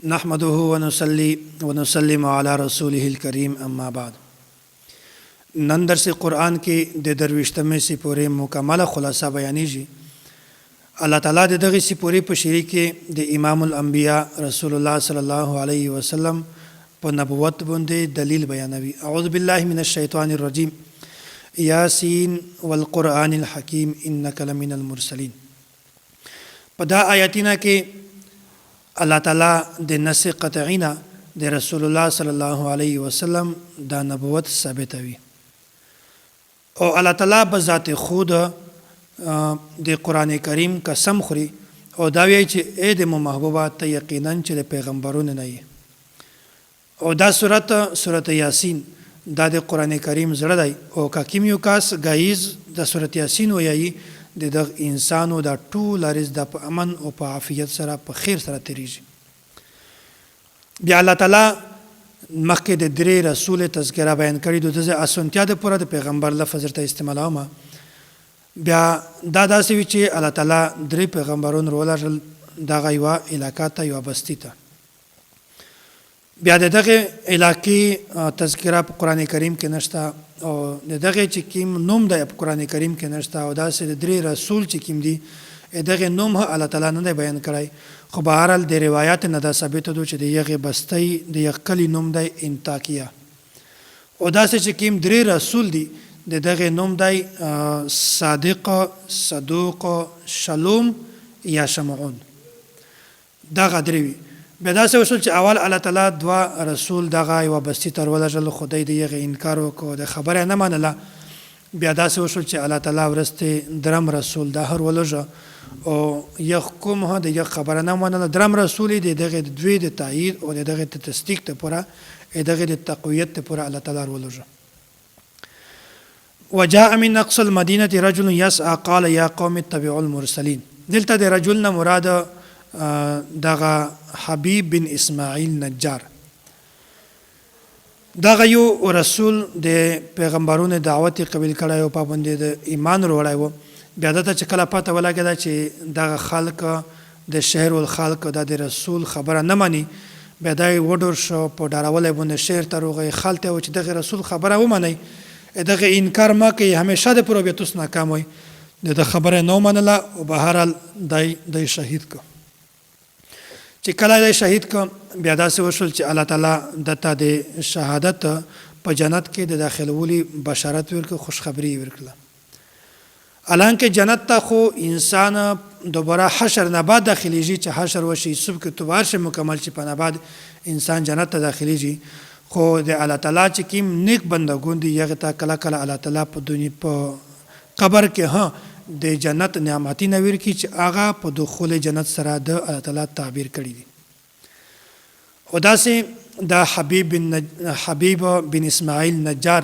نحمده ونصلي ونسلم على رسوله الكريم اما بعد. نن درس قرآن کې د درویشتمې سپورې مکمله خلاصه بیانېږي. الله تعالی د دغه سپورې په شری کې د امام الانبیاء رسول الله صلی الله علیه وسلم په نبوت باندې دلیل بیانوي. اعوذ بالله من الشیطان الرجیم. یاسین والقرآن الحکیم انک لمن المرسلین. په دا آیاتونه کې الله تعالی د نص قطعینا د رسول الله صلی الله علیه وسلم دا نبوت ثابتوي او الله تعالی په ذات خود د قران کریم قسم خوري او دا وایي چې اې د محبوبه ته یقینا چې د پیغمبرونو نه یې. او دا سورته یاسین دا د قران کریم زړه دی او کیم یو کاس غایز د سورته یاسین وایي د انسانو دا ټول رز د امن او په عافیت سره په خیر سره تیریږي. بیا الله تعالی مخکې د درې رسول تذکرہ بیان کړی د اسونتیا د پوره د پیغمبر لفظ ته استعمالومه. بیا دا داسې وی چې الله تعالی درې پیغمبرون رولل دغه یو علاقه ته یو بستی ته. بیا دغه علاقې تذکرہ په قران کریم کې نشته او دغه چې کیم نوم د قران کریم کې نشته او داسې د درې رسول چې کیم دي دغه نوم الله تعالی نه بیان کړی. خو بهرحال د روایت نه دا ثابت دي چې د یغه بستی د یقلی نوم د انتاکیه او داسې چې کیم درې رسول دي دغه نوم د صادق، صدوق، شلوم یا شمعون. دغه درې بیا داسې وشول چې اول الله تعالی دوا رسول دغه یو بستی تر ولجل خدای د یغه انکار وکړو د خبره نه منله. بیا داسې وشول چې الله تعالی ورسته درم رسول د هر ولجه او يحكم هدا یغه خبره نه منله. درم رسول دی دغه دوی د تایید او دغه تصدیق ته پوره دغه د تقویت ته پوره الله تعالی ولجه. وجاء من اقصى المدينه رجل يسعى قال يا قوم اتبعوا المرسلين. دلته د رجل نه مراد دغه حبیب بن اسماعیل نجار. دغه یو رسول د پیغمبرونو دعوت قبول کړی او پابند د ایمان وروړی و. بیا دته چې کله پته ولګیده چې دغه خلک د شهر ول خلک د رسول خبره نه مانی، بیا دای وډور شو په ډارولې باندې شهر ته روغې خلته و چې دغه رسول خبره ومني دغه انکار ما کوي همیشه د پروبیتوس ناکام وي د خبره نو منله او بهرحال دای شهید کو. چې کله د شهید کو بیا داسې وشول چې الله تعالی دته د شهادت په جنت کې د داخلولي بشارت ورکړه، خوشخبری ورکړه. الانکه جنت ته خو انسان دوباره حشر نه بعد داخليږي چې حشر وشي صبح کې توبار شي مکمل شي په نه بعد انسان جنت ته داخليږي. خو د الله تعالی چې کیم نیک بندګون دي یغه تا کله کله الله تعالی په دنیا په قبر کې د جنت نعمتي نویر کی چې هغه په دخول جنت سره د الله تعالی تعبیر کړی دي. او داسې د حبیب بن اسماعیل نجار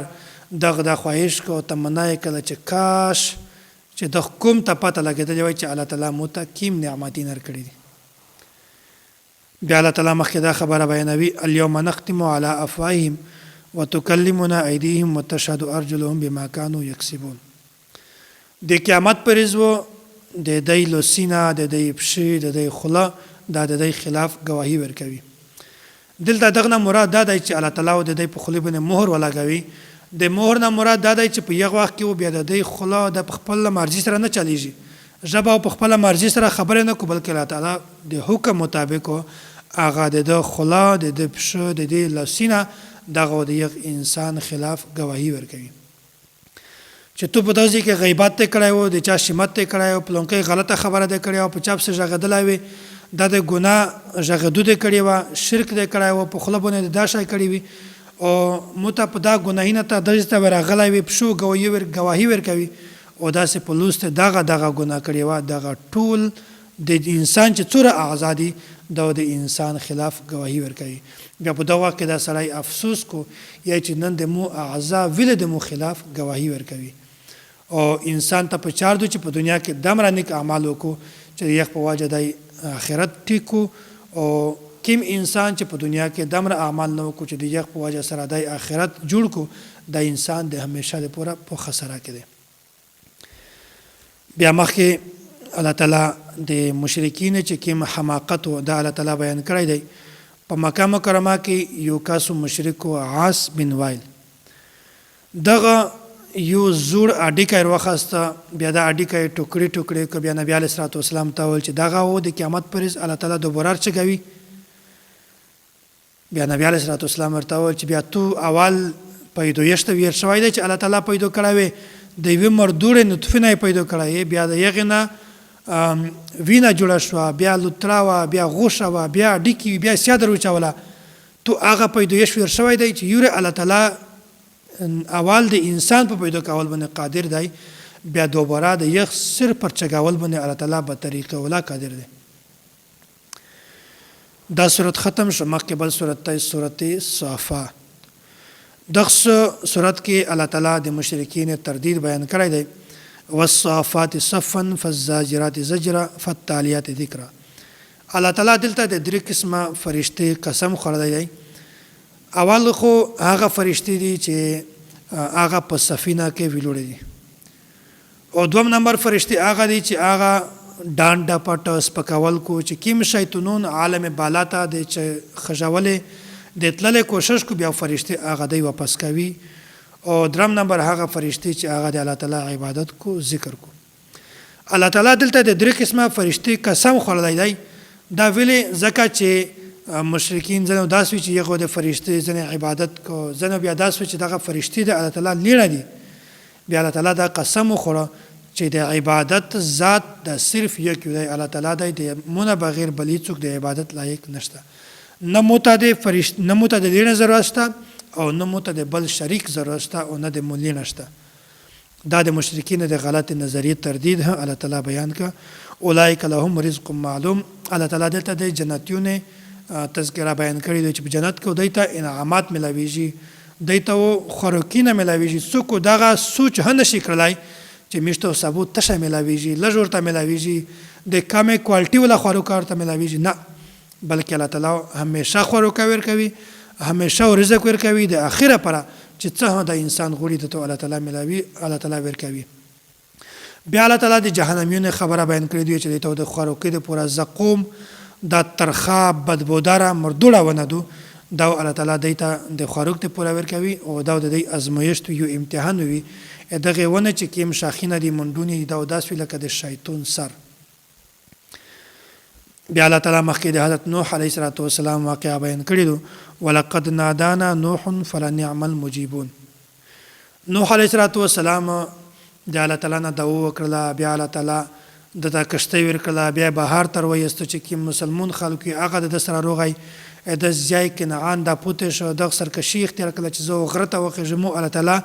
دغه د خواهش کو تمنا کله چې کاش چې د حکم ته پته لګیدل وای چې الله تعالی متکیم نعمتي نر کړی دي. بیا الله تعالی مخکې دا خبره بیانوي اليوم نختم على افواههم وتكلمنا ايديهم وتشهد ارجلهم بما كانوا يكسبون. د قیامت پر ورځ د دای لوسینا د دای پښې د دای خلا د دای خلاف گواهی ورکوي. دلته دغه مراد دا دی چې الله تعالی د دای په خلی باندې مهر ولګوي. د مهر نه مراد دا دی چې په یغه وخت کې بیا د دای خلا د خپل مرزي سره نه چلیږي، ژبه په خپل مرزي سره خبره نه کوي، بلکې الله تعالی د حکم مطابق هغه د خلا د پښې د دای لوسینا دغه د یغ انسان خلاف گواهی ورکوي چې تو په داسې کې غیبت ته کړای وو، د چا شمت ته کړای وو، پلونکې غلطه خبره ده کړی او په چاپ سره غدلای وي د ګناه ژغدو ده کړی و، شرک ده کړای وو، په خلبونه د داشای کړی وي او مت په دا ګناهینه ته دجته ورغلای وي پښو گواهی ورکوي او داسې په لوست دغه ګناه کړی و. دغه ټول د انسان چې څوره آزادي د انسان خلاف گواهی ورکوي. بیا په دغه کې دا سړی افسوس کو یا چې نن د مو اعضا ویل د مو خلاف گواهی ورکوي. او انسان ته په چار دو چې په دنیا کې دمر نیک اعمال وکړو چې یخ په واجه د آخرت ټیکو او کیم انسان چې په دنیا کې دمر اعمال نه وکړو چې د یخ په واجه سره د آخرت جوړ کو د انسان د همیشه د پوره په خساره کې دی. بیا مخکې الله تعالی د مشرکین چې کوم حماقت او د الله تعالی بیان کړی دی په مکه مکرمه کې یو کاسو مشرک و عاص بن وائل دغه یو زوړ اډیکه واخسته بیا د اډیکه ټوکړي ټوکړي ک بیا نبی علیه الصلاه والسلام ته ول چې دغه و د قیامت پرز الله تعالی دوباره چګوي بیا نبی علیه الصلاه والسلام ورته ول چې بیا تو اول پیدویشت ویر شوی دی چې الله تعالی پیدا کړی د یوې مردوړې نطفې نه پیدا کړی بیا د یغې نه وینه جوړه شوه بیا لوترا وه بیا غوښه وه بیا ډیکې بیا سیادر وچوله تو هغه پیدویش ویر شوی دی چې یوره الله تعالی اول د انسان په پیدا کول باندې قادر دی بیا دوباره د یخ سر پر چګاول باندې الله تعالی په طریقه ولا قادر دی دا صورت ختم شو مخکې بل صورت ته صورت صافا دغه صورت کې الله تعالی د مشرکین تردید بیان کړی دی والصافات صفا فالزاجرات زجرا فالتاليات ذکرا الله تعالی دلته د درې قسمه فرشتي قسم خوړلی دی اول خو هغه فرشتي دي چې هغه په سفینه کې ویلوړي دي او دوم نمبر فرشتي هغه دي چې هغه ډانډ پټ سپکول کو چې کیم شیطانون عالم بالا ته د خجولې د تللې کوشش کو بیا فرشتي هغه دی واپس کوي او درم نمبر هغه فرشتي چې هغه د الله تعالی عبادت کو ذکر کو الله تعالی دلته د درې قسمه فرشتي قسم خوړلی دی دا ویلې ځکه چې مشرکین ځنه داس وی چې یو د فرشتي ځنه عبادت کو ځنه بیا داس وی چې دغه فرشتي د الله تعالی لیړه دي بیا الله تعالی دا قسم خوړه چې د عبادت ذات د صرف یک دی الله تعالی د مونږ بغیر بلی څوک د عبادت لایق نشته نه موته د فرشت نه موته د لیړه ضرورت شته او نه موته د بل شریک ضرورت شته او نه د مولین نشته دا د مشرکین د غلط نظریه تردید ها الله تعالی بیان کا اولئک لهم رزق معلوم الله تعالی دلته د جنتیونه تذکرہ بیان کړی دی چې په جنت کې دایته انعامات ملاویږي دایته خوراکینه ملاویږي څوک دغه سوچ هنه شي کړلای چې میشته سبو تشه ملاویږي لژورته ملاویږي د کمه کوالټي ولا خوراکارته ملاویږي نه بلکې الله تعالی همیشه خوراک ورکوي همیشه رزق ورکوي د اخره پر چې څه د انسان غوړي ته الله تعالی ملاوي الله تعالی ورکوي بیا الله تعالی د جهنميون خبره بیان کړی دی چې د خوراکي د پورا زقوم دا ترخه بدبوداره مردوړه ونه دو دا الله تعالی دیته د خوراک ته پورا ورکوي او دا د ازمایښت یو امتحان وي دغه ونه چې کیم شاخینه دی منډونی دا داس وی لکه د شیطان سر بیا الله تعالی مخکې د حضرت نوح علیه السلام واقعا بیان کړی دو ولقد نادانا نوح فلنعم المجيبون نوح علیه السلام د الله تعالی نه دعا وکړه بیا الله تعالی د کشته ورکړه بیا بهار تر وایست چې کوم مسلمان خلک هغه د سره روغی د ځای کنعان د پوتې شو د سرکشي اختیار کړه چې زه غرته وخېږم الله تعالی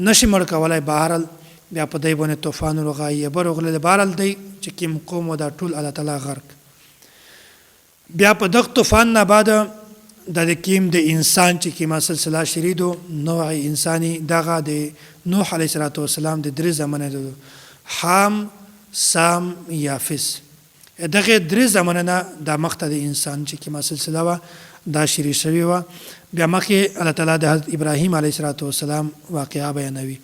نشي مړ کولای بهرل بیا په دای باندې طوفان روغی برغله بهرل دی چې کوم قوم د ټول الله تعالی غرق بیا په دغه طوفان نه بعد د کیم د انسان چې کیما سلسله شریدو نوع انساني دغه د نوح علیه السلام د درې زمانه د حام سام یافس دغه درې زمانه نه د مخته د انسان چې کیما سلسله وا دا شری شوی وا بیا مخه الله تعالی د حضرت ابراهیم علیه السلام واقعا بیانوي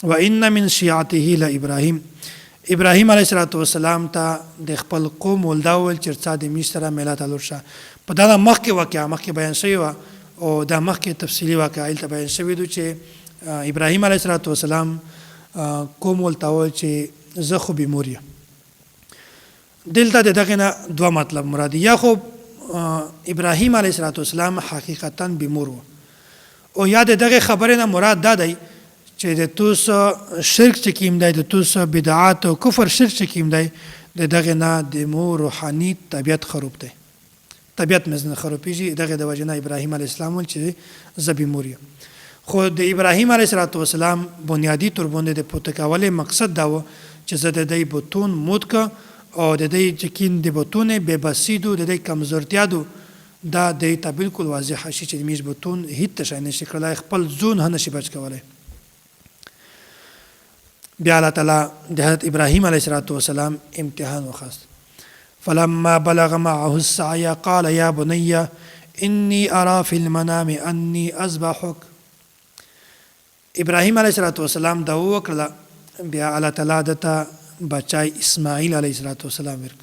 وان من شيعته لابراهيم ابراهیم علیه السلام ته د خپل قوم ولداول چرڅا د مشره ملت الورشه په دا مخکې واقعا مخکې بیان شوی او دا مخکې تفصیلی واقعا ته بیان شوی دی چې ابراهیم علیه السلام قوم ولتاول چې زه خو بیموریا دلته دغه نه دوه مطلب مراد یا خو ابراهیم علیه السلام حقیقتا بیمور او یا دغه خبره نه مراد ده دی چې د توس شرک چې کیم دی د توس بدعات او کفر شرک چې کیم دی دغه نه د مو روحاني طبيعت خراب دی طبيعت مزنه خرابېږي دغه د وجنه ابراهیم علیه السلام چې زبی موریا خو د ابراهیم علیه السلام بنیادی تر باندې د پوتکاوله مقصد دا و چې زده دی بوتون موت کا او د دې چې کین د بوتونه به بسیدو د دې کمزورتیا دو دا د ته بالکل واضح شي چې میش بوتون هیڅ شي نشي کولای خپل ځون هنه شي بچ کولای بیا الله تعالی د حضرت ابراهیم علیه السلام امتحان وخاست فلما بلغ معه السعي قال يا بني اني ارى في المنام اني اذبحك ابراهیم علیه السلام دا وکړه بیا الله تعالی دته بچای اسماعیل علیه السلام ورک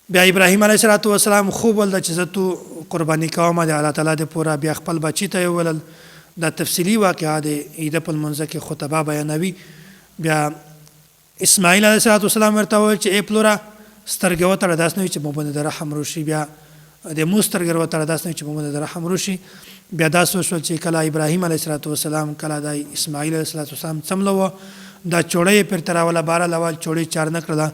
بیا ابراهیم علیه السلام خوب ولده چې زه تو قرباني کوم د الله تعالی د پورا. بیا خپل بچی ته ولل دا تفصیلی واقعه د عید په لمونځ کې خطبه بیانوي. بیا اسماعیل علیه السلام ورته وویل چې ای پلوره سترګې وتړه داسې نه وي چې مو باندې د رحم روشي. بیا د مو سترګې وتړه داسې نه وي چې مو باندې د رحم روشي. بیا داسې وشول چې کله ابراهیم علیه السلام کله د اسماعیل علیه السلام څملوه دا چوړۍ پر تراوله باره لوال چوړۍ چار نه کړله.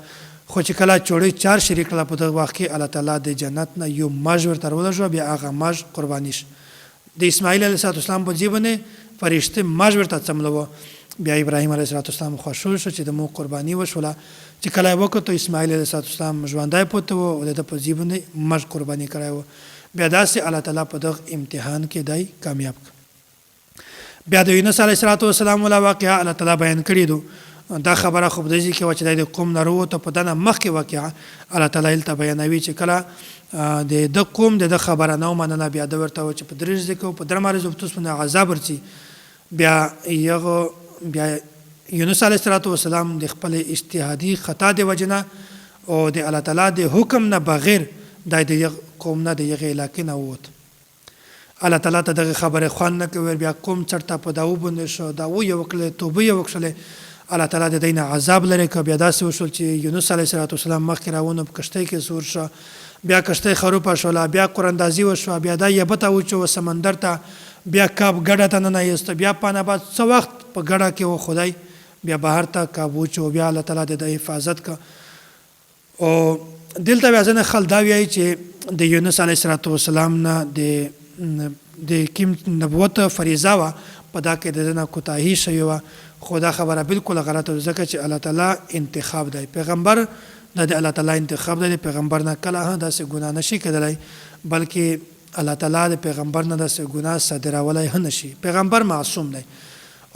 خو چې کله چوړۍ چار شریک کړه په دغه وخت کې الله تعالی د جنت نه یو ماژ ورته ولږه. بیا هغه ماژ قرباني شو. د اسماعیل علیه السلام په ځای فرشته ماژ ورته څملوه. بیا ابراهیم علیه السلام خوشحال شو چې د مو قرباني وشوله. چې کله یې وکړو اسماعیل علیه السلام ژوندی پوته و او د په ځای باندې ماژ قرباني کړی و. بیا داسې الله تعالی په دغه امتحان کې دی کامیاب کړ. بیا د یونس علیه السلام ولا واقعه الله تعالی بیان کړی دو. دا خبره خو بدځي کې و چې د قوم نه وروته په دنه مخکې واقعه الله تعالی ته بیانوي چې کله د قوم د خبره نه ومنله. بیا د ورته و چې په درې ورځې کې په درېمه ورځ به تاسو باندې عذاب ورځي. بیا یونس علیه السلام د خپل اجتهادي خطا د وجې نه او د الله تعالی د حکم نه بغیر د قوم نه د هغې علاقې نه ووت. الله تعالی ته دغه خبرې خوند نه کوي. بیا قوم چرته په داو باندې شو داو یې وکړلې توبه یې وکړلې. الله تعالی د دوی نه عذاب لري که. بیا داسې وشول چې یونس علیه السلام مخکې راونه په کښتۍ کې سور شو. بیا کښتۍ خروپه شوله. بیا قراندازي وشوه. بیا دا یبته وچوه سمندر ته. بیا کاب ګډه ته ننایسته. بیا پانه بعد څه وخت په ګډه کې و خدای بیا بهر ته کاب وچو. بیا الله تعالی د حفاظت که. او دلته بیا ځینې خلک دا وایي چې د یونس علیه السلام نه د کوم نبوت فریضه وه په دا کې د ده نه کوتاهي شوې وه. خو دا خبره بالکل غلطه ده ځکه چې الله تعالی انتخاب دی. پیغمبر د الله تعالی انتخاب دی. پیغمبر نه کله هم داسې ګناه نشي کېدلی بلکې الله تعالی د پیغمبر نه داسې ګناه صادرولی هم نشي. پیغمبر معصوم دی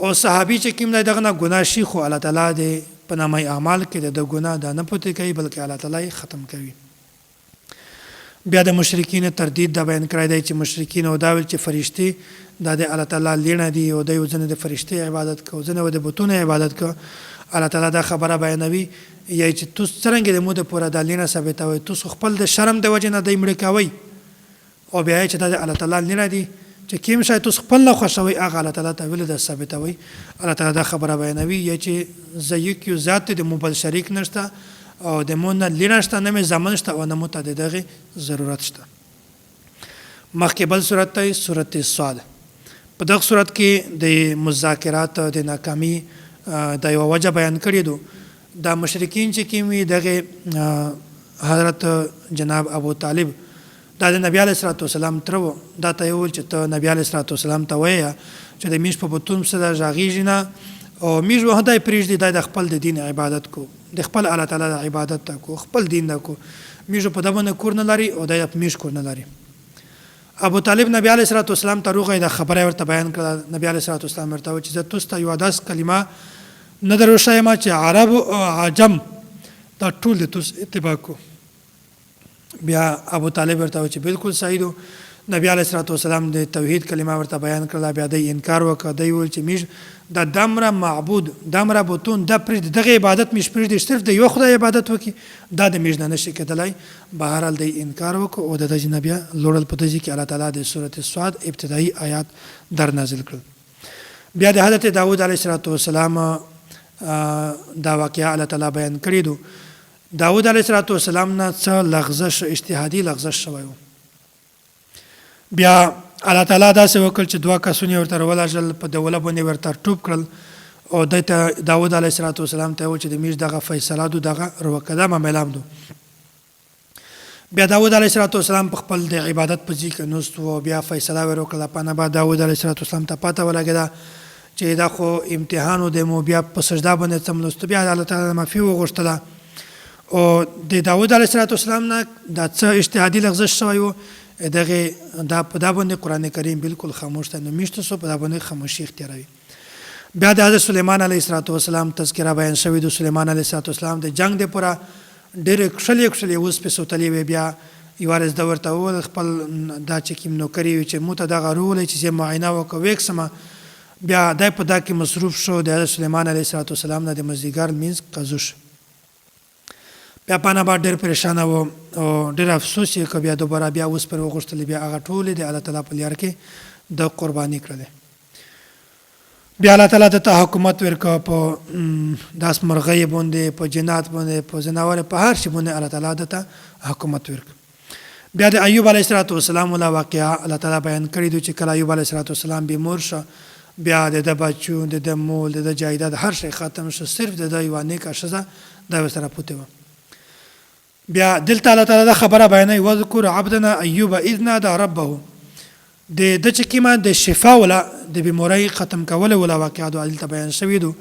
او صحابي چې کوم دی دغه نه ګناه شي خو الله تعالی د په نامه اعمال کې د ګناه دا نه پوتې کوي بلکې الله تعالی ختم کوي. بیا د مشرکین تردید دا بیان کړی دی چې مشرکین او دا ویل چې فرشتې دا د الله تعالی لیڼه دي او دوی ځینې د فرشتې عبادت کوي ځینې د بتونو عبادت کوي. الله تعالی دا خبره بیانوي یعنې چې تاسو څرنګه د مو د پوره دا لیڼه ثابتوئ تاسو خپل د شرم د وجې نه دی مړه کوئ او بیا چې دا د الله تعالی لیڼه دي چې کوم شی تاسو خپل نه خوښوئ هغه الله تعالی ته ولې دا ثابتوئ. الله تعالی دا خبره بیانوي یعنې چې زه یو ذات د مو بل شریک نشته او د مو نه لیڼه شته نه مې زامن شته او نه مو ته د دغې ضرورت شته. مخکې بل صورت دی صورت صاد. په دغه صورت کې د مذاکرات د ناکامي د یوه وجه بیان کړې دو. دا مشرکین چې کوم وي دغې حضرت جناب ابو طالب دا د نبی علیه السلام تره و. دا ته یې وویل چې ته نبی علیه السلام ته وایه چې د میش په بتون سره غږېږي نه او میش به دی پرېږدي دا د خپل د دین عبادت کو د خپل الله تعالی د عبادت ته کو خپل دین نه کو. میش په ده باندې کور نه لري او دی په میش کور نه لري. ابو طالب نبی علیه السلام ته روغی دا خبره ورته بیان کړه. نبی علیه السلام ورته وویل چې زه تاسو ته یوه داسې کلمه نه در وښیم چې عرب او عجم دا ټول د تاسو اتباع کو. بیا ابو طالب ورته وویل چې بالکل صحیح دو. نبی علیه السلام د توحید کلمه ورته بیان کړله. بیا دی انکار وکړه. دی وویل چې میش دا دمره معبود دمره بتون دا پرېږدي دغه عبادت میش پرېږدي صرف د یو خدای عبادت وکړي دا د میش نه نشي کېدلی. بهرحال دی انکار وکړو او د دې نه بیا لوړل په دې کې الله تعالی د سورت صاد ابتدایي آیات در نازل کړل. بیا د حضرت داود علیه السلام دا واقعه الله تعالی بیان کړی دو. داود علیه السلام نه څه لغزش اجتهادي لغزش شوی و. بیا الله تعالی داسې وکړل چې دوه کسونه ورته راولږل په دوله باندې ورته ټوپ کړل او دی ته داود علیه السلام ته وویل چې د میش دغه فیصله دو دغه روکده معامله دو. بیا داود علیه السلام په خپل د عبادت په ځای کې ناست و او بیا فیصله ور وکړله. پنه بعد داود علیه السلام ته پته ولګېده چې دا خو امتحان و دی مو بیا په سجده باندې څملوستو. بیا د الله تعالی معافي وغوښتله او د داود علیه السلام نه دا څه اجتهادي لغزش شوی و دغه دا په دا باندې قرآن کریم بالکل خاموش دی. نو میشته سو په دا باندې خاموشي اختیاروي. بیا د حضرت سلیمان علیه السلام تذکره بیان شوی د سلیمان علیه السلام د جنگ د پوره ډېرې کښلې اوس پې سوتلې وې. بیا یوه ورځ ده ورته وویل خپل دا چې کوم نوکري وي چې مو ته دغه راولئ چې زه معاینه وکړه ویې بیا دی په دا کې مصروف شو. د حضرت سلیمان علیه السلام نه د مازدیګر لمونځ قضا شو. بیا پانا با ډېر پریشانه و او ډېر افسوس یې که بیا دوباره بیا اوس پر وغوښتلې بیا هغه ټولې د الله تعالی په لار کې د قرباني کړلې. بیا الله تعالی ته حکومت ورکړه په داس مرغۍ باندې، په جنات باندې، په ځناور، په هر شي باندې الله تعالی ته حکومت ورکړه. بیا د ایوب علیه السلام ولا واقعه الله تعالی بیان کړی دی چې کله ایوب علیه السلام بیمار شو، بیا د بچو د مول د جایداد هر شی ختم شو، صرف د یوه نیکه ښځه دا ورسره پوتې وه. بیا دلته الله تعالی دا خبره بیانوي واذکر عبدنا ایوب اذ نادى ربه، د چې کومه د شفا ولا د بیمارۍ ختم کول ولا واقعات دلته بیان شوي دي.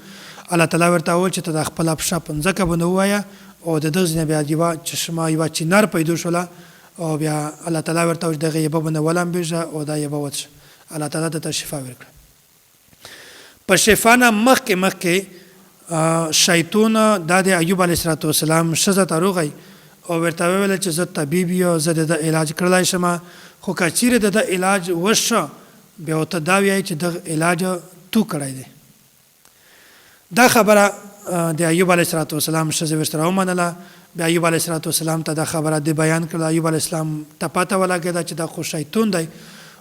الله تعالی ورته وویل چې ته د خپل پښه په ځمکه باندې ووایه او د دغه نه بیا یوه چشمه یوه چینار پیدا شوله او بیا الله تعالی ورته وویل دغه یبه باندې ولمبېږه او دا یبه وڅښه. الله تعالی ته شفا ورکړه. په شفا نه مخکې شیطان دا د ایوب علیه السلام ښځه ته روغی او ورته وویل چې زه طبیب یم، زه د علاج کړلی شم، خو که چیرې د علاج وشه بیا ورته دا وایي چې دغه علاج تو کړی دی. دا خبره د ایوب علیه السلام ښځه ورسره ومنله. بیا ایوب علیه السلام ته دا خبره د بیان کړله. ایوب علیه السلام ته پته ولګېده چې دا خو شیطان دی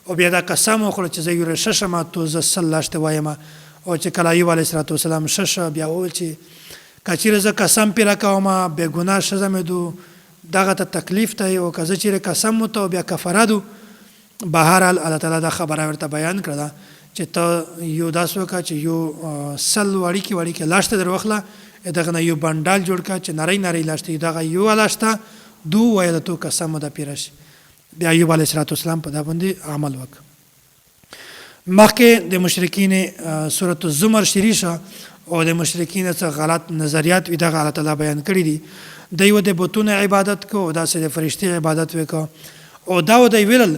او بیا دا قسم وخوړه چې زه یوره ښه شم، تو زه سل لاشتې وایم. او چې کله ایوب علیه السلام ښه شو بیا وویل چې که چیرې زه قسم پرې کوم بې ګناه ښځه مې دو دغه ته تکلیف دی او که زه چیرې قسم وته بیا کفاره دو. بهرحال الله تعالی دا خبره ورته بیان کړله چې ته یو داس وکړه چې یو سل وړیکې لاشته در واخله، دغه نه یو بنډال جوړ کړه چې نری لاشته دغه یو لاشته دو ویله تو قسم ده پیره شي. بیا ایوب علیه السلام په دا باندې عمل وکړ. مخکې د مشرکین سورة الزمر شروع شه او د مشرکین څخه غلط نظریات وي دغه الله تعالی بیان کړي دي. دوی و د بتونو عبادت کو او داسې د فرشتې عبادت وکړه او دا و دوی ویل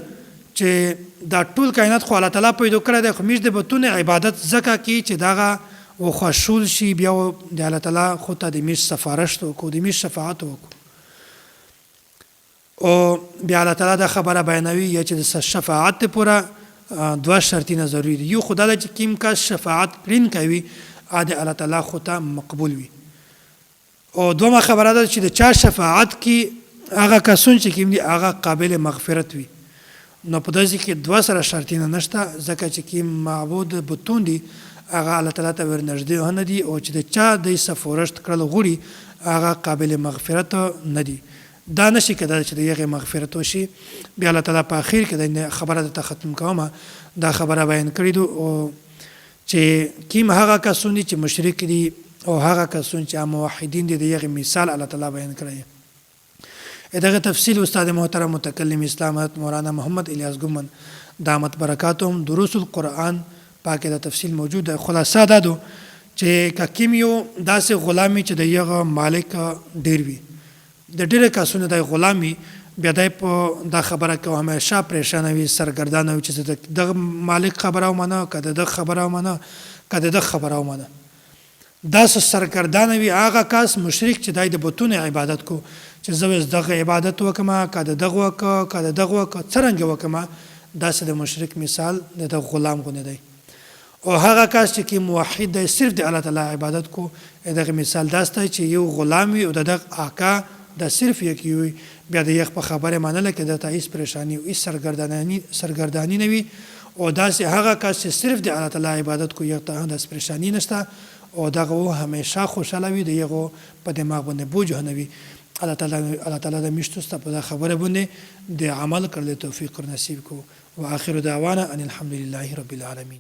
چې دا ټول کائنات خو الله تعالی پیدا کړی دی، خو موږ د بتونو عبادت ځکه کوي چې دغه وخوښول شي، بیا د الله تعالی خو ته د موږ سفارش وکړو، د موږ شفاعت وکړو. او بیا الله تعالی دا خبره بیانوي یا چې د شفاعت پوره دوه شرطونه ضروري دي. یو خدای چې کوم کس شفاعت پرین کوي د الله تعالی خو ته مقبول وي، او دومره خبره ده چې د چا شفاعت کې هغه کسون چې کوم دي هغه قابل مغفرت وي. نو په داسې کې دوه سره شرطونه نشته ځکه چې کوم معبود بتون دي هغه الله تعالی ته ورنږدې نه دي او چې د چا د سفارش کړل غوړي هغه قابل مغفرت نه دي. دا نشي کېدای چې د هغې مغفرت وشي. بیا الله تعالی په اخر کې د خبره ته ختم کومه دا خبره بیان کړې ده او چې کوم هغه کسون دي چې مشرک دي او هغه کسون چې موحدین دي د هغې مثال الله تعالی بیان کړی. دغه تفصیل استاد محترم متکلم اسلام حضرت مولانا محمد الیاس ګومن دامت برکاتهم دروس القرآن پاکه د تفصیل موجود ده. خلاصه دا ده چې که کوم یو داسې غلامي چې د هغه مالک ډېر وي، د ډېرو کسونو د غلامي، بیا دی په دا خبره کې همیشه پریشانه وي، سرګردانه وي چې زه دغه مالک خبره ومنه که د دغه خبره ومنه که د دغه خبره ومنه. داسې سرګردانه وي هغه کس مشرک چې دی د بتونو عبادت کو چې زه اوس دغه عبادت وکړم که د دغه وکړه که د دغه وکړه څرنګه وکړم، داسې د مشرک مثال د دغه غلام غوندې دی. او هغه کس چې موحد دی صرف د الله تعالی عبادت کو دغه مثال داسې دی چې یو غلام وي او د دغه آقا دا صرف یکی وي، بیا د یخ په خبره منله کې دته هیڅ پریشانی او هیڅ سرګردانی نه وي. او داسې هغه کس چې صرف د الله تعالی عبادت کو یو ته داسې پریشانی نشته او دغه همیشه خوشاله وي، د یغو په دماغ باندې بوج نه وي. الله تعالی د میشتو ست په خبره باندې د عمل کړل توفیق نصیب کو. واخر دعوانا ان الحمد لله رب العالمین.